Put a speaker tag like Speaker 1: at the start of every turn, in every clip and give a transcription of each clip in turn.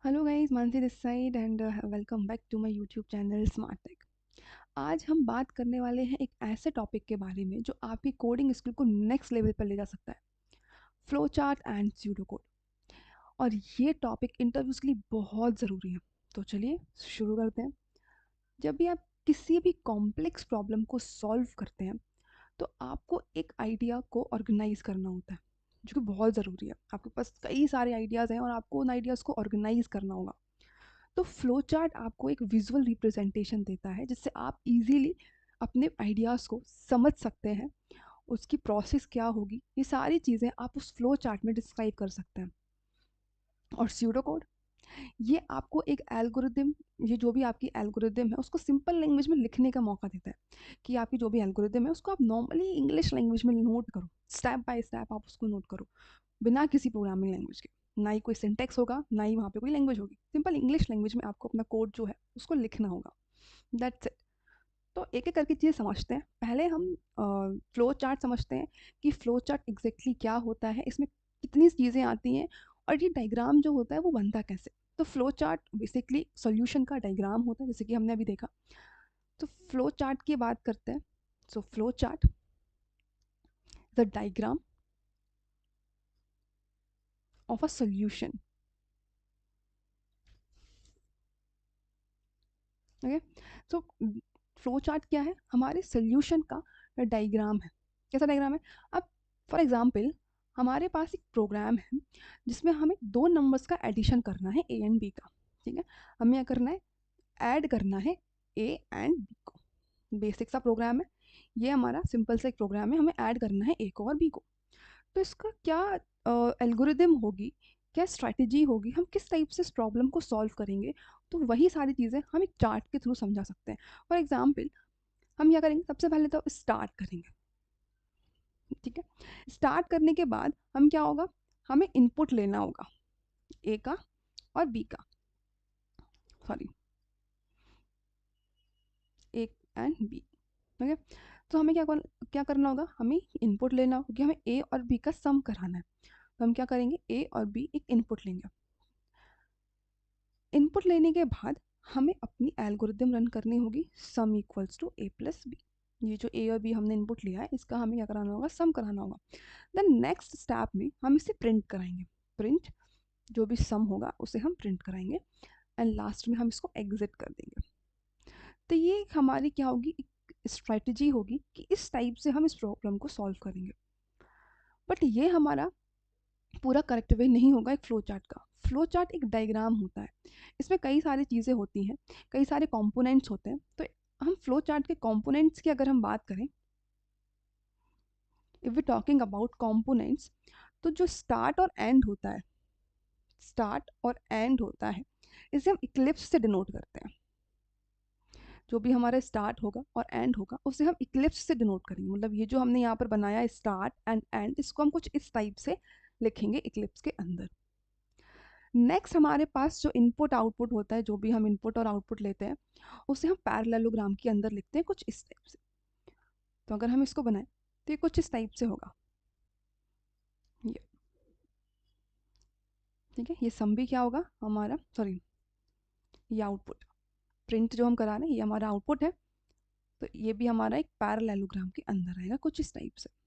Speaker 1: Hello guys, Mansi this side and welcome back to my YouTube channel Smart Tech. आज हम बात करने वाले हैं एक ऐसे टॉपिक के बारे में जो आपकी कोडिंग स्किल को नेक्स्ट लेवल पर ले जा सकता है। Flow chart and pseudo code. और ये टॉपिक इंटरव्यूज के लिए बहुत ज़रूरी है। तो चलिए शुरू करते हैं। जब भी आप किसी भी कॉम्प्लेक्स प्रॉब्लम को सॉल्व करते हैं तो आपको एक आइडिया को ऑर्गेनाइज करना होता है, जो कि बहुत ज़रूरी है। आपके पास कई सारे आइडियाज़ हैं और आपको उन आइडियाज़ को ऑर्गेनाइज करना होगा। तो फ्लो चार्ट आपको एक विजुअल रिप्रेजेंटेशन देता है जिससे आप इजीली अपने आइडियाज़ को समझ सकते हैं। उसकी प्रोसेस क्या होगी, ये सारी चीज़ें आप उस फ्लो चार्ट में डिस्क्राइब कर सकते हैं। और स्यूडो कोड, ये आपको एक एल्गोरिदम, ये जो भी आपकी एल्गोरिदम है उसको सिंपल लैंग्वेज में लिखने का मौका देता है कि आपकी जो भी एल्गोरिदम है उसको आप नॉर्मली इंग्लिश लैंग्वेज में नोट करो, स्टेप बाय स्टेप आप उसको नोट करो, बिना किसी प्रोग्रामिंग लैंग्वेज के। ना ही कोई सिंटेक्स होगा, ना ही वहाँ पे कोई लैंग्वेज होगी, सिंपल इंग्लिश लैंग्वेज में आपको अपना कोड जो है उसको लिखना होगा। That's it. तो एक एक करके चीज़ें समझते हैं। पहले हम फ्लो चार्ट समझते हैं कि फ्लो चार्ट एग्जैक्टली क्या होता है, इसमें कितनी चीज़ें आती हैं और ये डायग्राम जो होता है वो बनता कैसे। तो फ्लो चार्ट बेसिकली सॉल्यूशन का डायग्राम होता है, जैसे कि हमने अभी देखा। तो फ्लो चार्ट की बात करते हैं। So flow chart the diagram of a solution. Okay. So flow chart क्या है, हमारे सोल्यूशन का डायग्राम है। कैसा डायग्राम है? अब फॉर एग्जांपल हमारे पास एक प्रोग्राम है जिसमें हमें दो नंबर्स का एडिशन करना है, ए एंड बी का। ठीक है, हमें क्या करना है, ऐड करना है ए एंड बी को। बेसिक सा प्रोग्राम है, ये हमारा सिंपल सा एक प्रोग्राम है, हमें ऐड करना है ए को और बी को। तो इसका क्या एल्गोरिदम होगी, क्या स्ट्रैटेजी होगी, हम किस टाइप से इस प्रॉब्लम को सॉल्व करेंगे, तो वही सारी चीज़ें हम एक चार्ट के थ्रू समझा सकते हैं। फॉर एग्जाम्पल हम क्या करेंगे, सबसे पहले तो स्टार्ट करेंगे। ठीक है, स्टार्ट करने के बाद हम क्या होगा, हमें इनपुट लेना होगा ए का और बी का, sorry A and B. Okay. तो हमें क्या करना होगा, हमें इनपुट लेना होगा कि हमें ए और बी का सम कराना है। तो हम क्या करेंगे, ए और बी एक इनपुट लेंगे। इनपुट लेने के बाद हमें अपनी एल्गोरिदम रन करनी होगी, sum equals to A plus B. ये जो ए और बी हमने इनपुट लिया है इसका हमें क्या कराना होगा, सम कराना होगा। देन नेक्स्ट स्टेप में हम इसे प्रिंट कराएंगे। प्रिंट, जो भी सम होगा उसे हम प्रिंट कराएंगे एंड लास्ट में हम इसको एग्जिट कर देंगे। तो ये हमारी क्या होगी, एक स्ट्रैटेजी होगी कि इस टाइप से हम इस प्रॉब्लम को सॉल्व करेंगे। बट ये हमारा पूरा करेक्ट वे नहीं होगा एक फ्लो चार्ट का। फ्लो चार्ट एक डायग्राम होता है, इसमें कई सारी चीज़ें होती हैं, कई सारे कंपोनेंट्स होते हैं। तो हम फ्लो चार्ट के कंपोनेंट्स की अगर हम बात करें, if we talking about components, तो जो स्टार्ट और एंड होता है, स्टार्ट और एंड होता है, इसे हम इक्लिप्स से डिनोट करते हैं। जो भी हमारा स्टार्ट होगा और एंड होगा उसे हम इक्लिप्स से डिनोट करेंगे। मतलब ये जो हमने यहाँ पर बनाया स्टार्ट एंड एंड, इसको हम कुछ इस टाइप से लिखेंगे इक्लिप्स के अंदर। नेक्स्ट हमारे पास जो इनपुट आउटपुट होता है, जो भी हम इनपुट और आउटपुट लेते हैं उसे हम पैरेललोग्राम के अंदर लिखते हैं कुछ इस टाइप से। तो अगर हम इसको बनाएं तो ये कुछ इस टाइप से होगा ये। ठीक है, ये सम भी क्या होगा हमारा, सॉरी ये आउटपुट, प्रिंट जो हम करा रहे हैं ये हमारा आउटपुट है। तो ये भी हमारा एक पैरेललोग्राम के अंदर आएगा कुछ इस टाइप से।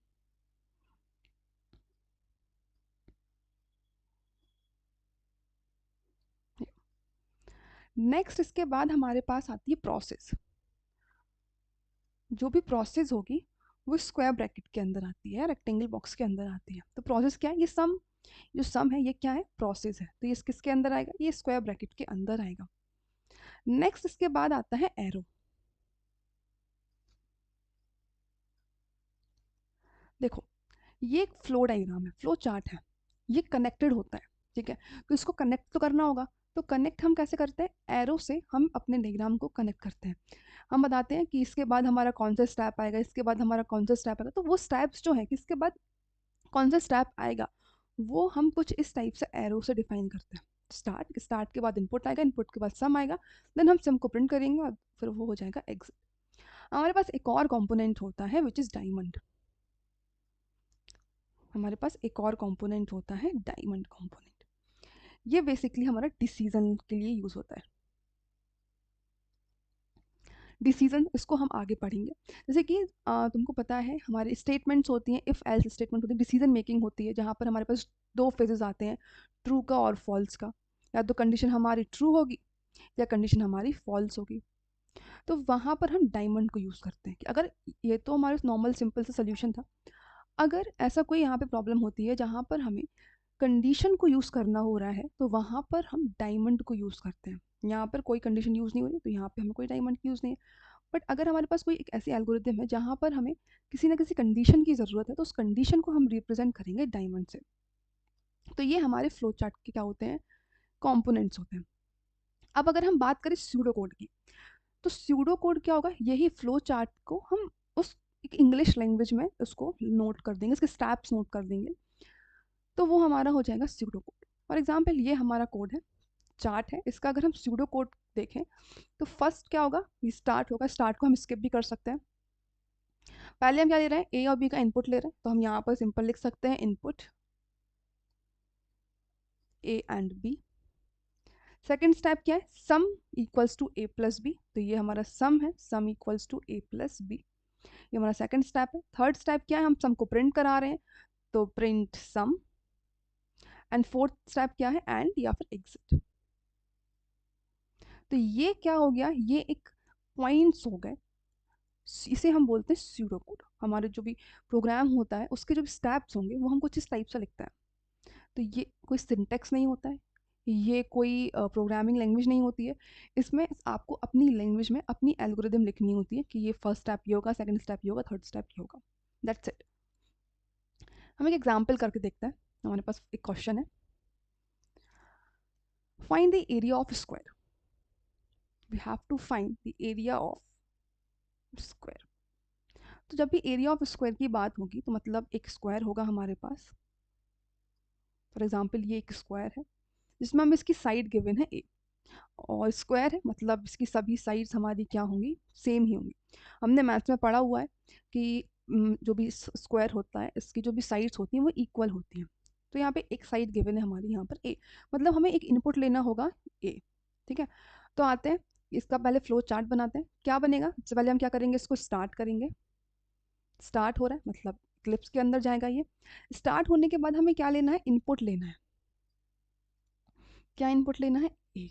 Speaker 1: नेक्स्ट इसके बाद हमारे पास आती है प्रोसेस। जो भी प्रोसेस होगी वो स्क्वायर ब्रैकेट के अंदर आती है, रेक्टेंगल बॉक्स के अंदर आती है। तो प्रोसेस क्या है, ये सम, जो सम है ये क्या है, प्रोसेस है। तो ये किसके अंदर आएगा, ये स्क्वायर ब्रैकेट के अंदर आएगा। नेक्स्ट इसके बाद आता है एरो। देखो, ये एक फ्लो डायग्राम है, फ्लो चार्ट है, ये कनेक्टेड होता है। ठीक है, तो इसको कनेक्ट तो करना होगा। तो कनेक्ट हम कैसे करते हैं, एरो से हम अपने डायग्राम को कनेक्ट करते हैं। हम बताते हैं कि इसके बाद हमारा कौन सा स्टेप आएगा, इसके बाद हमारा कौन सा स्टेप आएगा। तो वो स्टेप्स जो है किसके बाद कौन सा स्टेप आएगा, वो हम कुछ इस टाइप से एरो से डिफाइन करते हैं। स्टार्ट, स्टार्ट के बाद इनपुट आएगा, इनपुट के बाद सम आएगा, देन हम सम को प्रिंट करेंगे और फिर वो हो जाएगा एग्जिट। हमारे पास एक और कंपोनेंट होता है विच इज़ डायमंड। हमारे पास एक और कंपोनेंट होता है डायमंड कंपोनेंट। ये बेसिकली हमारा डिसीजन के लिए यूज़ होता है। डिसीजन इसको हम आगे पढ़ेंगे। जैसे कि तुमको पता है हमारे स्टेटमेंट्स होती हैं, इफ़ एल्स स्टेटमेंट होती है, डिसीजन मेकिंग होती है, जहाँ पर हमारे पास दो फेजेस आते हैं, ट्रू का और फॉल्स का। या तो कंडीशन हमारी ट्रू होगी या कंडीशन हमारी फॉल्स होगी। तो वहाँ पर हम डायमंड को यूज़ करते हैं कि अगर ये तो हमारे नॉर्मल सिंपल सा सोल्यूशन था, अगर ऐसा कोई यहाँ पे प्रॉब्लम होती है जहाँ पर हमें कंडीशन को यूज़ करना हो रहा है, तो वहाँ पर हम डायमंड को यूज़ करते हैं। यहाँ पर कोई कंडीशन यूज़ नहीं हो रही, तो यहाँ पे हमें कोई डायमंड की यूज़ नहीं है। बट अगर हमारे पास कोई एक ऐसी एल्गोरिदम है जहाँ पर हमें किसी ना किसी कंडीशन की ज़रूरत है, तो उस कंडीशन को हम रिप्रेजेंट करेंगे डायमंड से। तो ये हमारे फ्लो चार्ट के क्या होते हैं, कंपोनेंट्स होते हैं। अब अगर हम बात करें स्यूडो कोड की, तो स्यूडो कोड क्या होगा, यही फ्लो चार्ट को हम उस एक इंग्लिश लैंग्वेज में उसको नोट कर देंगे, इसके स्टेप्स नोट कर देंगे, तो वो हमारा हो जाएगा स्यूडो कोड। फॉर एग्जाम्पल ये हमारा कोड है, चार्ट है, इसका अगर हम स्यूडो कोड देखें तो फर्स्ट क्या होगा, ये स्टार्ट होगा। स्टार्ट को हम स्किप भी कर सकते हैं। पहले हम क्या ले रहे हैं, ए और बी का इनपुट ले रहे हैं, तो हम यहाँ पर सिंपल लिख सकते हैं input A and B. Second step क्या है, sum equals to A plus B, तो ये हमारा सम है, sum equals to A plus B, ये हमारा सेकेंड स्टेप है। थर्ड स्टेप क्या है, हम सम को प्रिंट करा रहे हैं, तो print sum. And fourth step क्या है, एंड या फिर एग्जिट। तो ये क्या हो गया, ये एक पॉइंट्स हो गए, इसे हम बोलते हैं स्यूडो कोड। हमारे जो भी प्रोग्राम होता है उसके जो भी स्टेप्स होंगे वो हम कुछ इस टाइप से लिखते हैं। तो ये कोई सिंटेक्स नहीं होता है, ये कोई प्रोग्रामिंग लैंग्वेज नहीं होती है। इसमें आपको अपनी लैंग्वेज में अपनी एल्गोरिदम लिखनी होती है कि ये फर्स्ट स्टेप ये होगा, सेकंड स्टेप ये होगा, थर्ड स्टेप ये होगा। That's it. हम एक एग्जाम्पल करके देखते हैं। हमारे पास एक क्वेश्चन है, find the area of square. We have to find the area of square. तो जब भी एरिया ऑफ स्क्वायर की बात होगी तो मतलब एक स्क्वायर होगा हमारे पास। फॉर एग्जाम्पल ये एक स्क्वायर है जिसमें हम इसकी साइड गिवन है ए, और स्क्वायर है मतलब इसकी सभी साइड्स हमारी क्या होंगी, सेम ही होंगी। हमने मैथ्स में पढ़ा हुआ है कि जो भी स्क्वायर होता है इसकी जो भी साइड्स होती हैं वो इक्वल होती हैं। तो यहाँ पे एक साइड गिवन है हमारी यहाँ पर ए, मतलब हमें एक इनपुट लेना होगा ए। ठीक है, तो आते हैं इसका पहले फ्लो चार्ट बनाते हैं। क्या बनेगा, सबसे पहले हम क्या करेंगे, इसको स्टार्ट करेंगे। स्टार्ट हो रहा है मतलब क्लिप्स के अंदर जाएगा ये। स्टार्ट होने के बाद हमें क्या लेना है, इनपुट लेना है। क्या इनपुट लेना है, ए।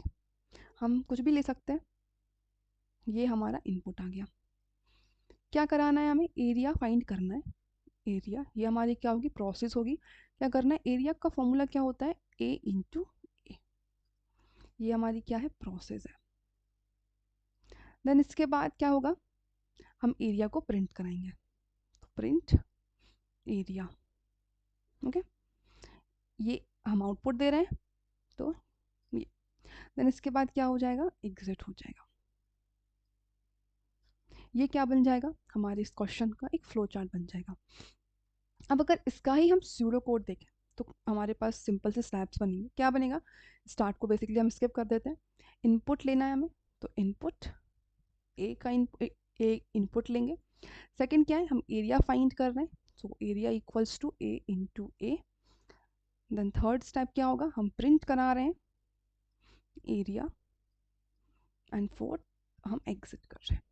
Speaker 1: हम कुछ भी ले सकते हैं, ये हमारा इनपुट आ गया। क्या कराना है, हमें एरिया फाइंड करना है। एरिया ये हमारी क्या होगी, प्रोसेस होगी। क्या करना है, एरिया का फॉर्मूला क्या होता है, ए इंटू ए। ये हमारी क्या है, प्रोसेस है। देन इसके बाद क्या होगा, हम एरिया को प्रिंट कराएंगे, तो प्रिंट एरिया। ओके, ये हम आउटपुट दे रहे हैं, तो ये। देन इसके बाद क्या हो जाएगा, एग्जिट हो जाएगा। ये क्या बन जाएगा, हमारे इस क्वेश्चन का एक फ्लो चार्ट बन जाएगा। अब अगर इसका ही हम स्यूडो कोड देखें तो हमारे पास सिंपल से स्टेप्स बनेंगे। क्या बनेगा, स्टार्ट को बेसिकली हम स्किप कर देते हैं। इनपुट लेना है हमें, तो इनपुट ए का ए इनपुट लेंगे। सेकंड क्या है, हम एरिया फाइंड कर रहे हैं, so area equals to A into A. Then third step क्या होगा, हम प्रिंट करा रहे हैं एरिया। एंड फोर्थ हम एग्जिट कर रहे हैं।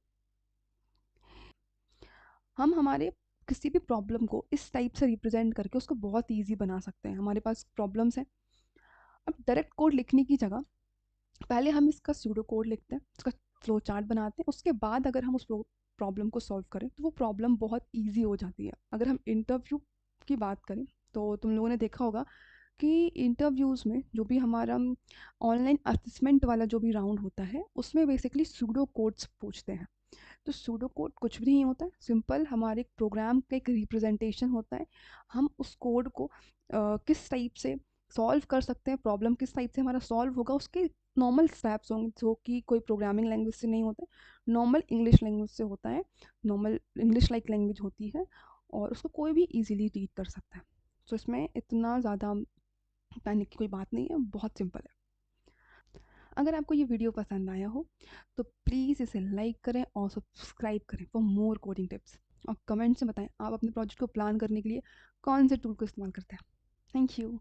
Speaker 1: हम हमारे किसी भी प्रॉब्लम को इस टाइप से रिप्रेजेंट करके उसको बहुत ईजी बना सकते हैं। हमारे पास प्रॉब्लम्स हैं, अब डायरेक्ट कोड लिखने की जगह पहले हम इसका स्यूडो कोड लिखते हैं, उसका फ्लो चार्ट बनाते हैं, उसके बाद अगर हम उस प्रॉब्लम को सॉल्व करें तो वो प्रॉब्लम बहुत ईजी हो जाती है। अगर हम इंटरव्यू की बात करें तो तुम लोगों ने देखा होगा कि इंटरव्यूज़ में जो भी हमारा ऑनलाइन असेसमेंट वाला जो भी राउंड होता है उसमें बेसिकली सूडो कोड्स पूछते हैं। तो सूडो कोड कुछ भी नहीं होता है, सिंपल हमारे प्रोग्राम का एक रिप्रेजेंटेशन होता है। हम उस कोड को किस टाइप से सॉल्व कर सकते हैं, प्रॉब्लम किस टाइप से हमारा सॉल्व होगा, उसके नॉर्मल स्टेप्स होंगे जो कि कोई प्रोग्रामिंग लैंग्वेज से नहीं होता है, नॉर्मल इंग्लिश लैंग्वेज से होता है, नॉर्मल इंग्लिश लाइक लैंग्वेज होती है, और उसको कोई भी ईजिली रीड कर सकता है। तो इसमें इतना ज़्यादा पैनिक की कोई बात नहीं है, बहुत सिंपल है। अगर आपको ये वीडियो पसंद आया हो तो प्लीज़ इसे लाइक करें और सब्सक्राइब करें फॉर मोर कोडिंग टिप्स, और कमेंट से बताएं आप अपने प्रोजेक्ट को प्लान करने के लिए कौन से टूल को इस्तेमाल करते हैं। Thank you.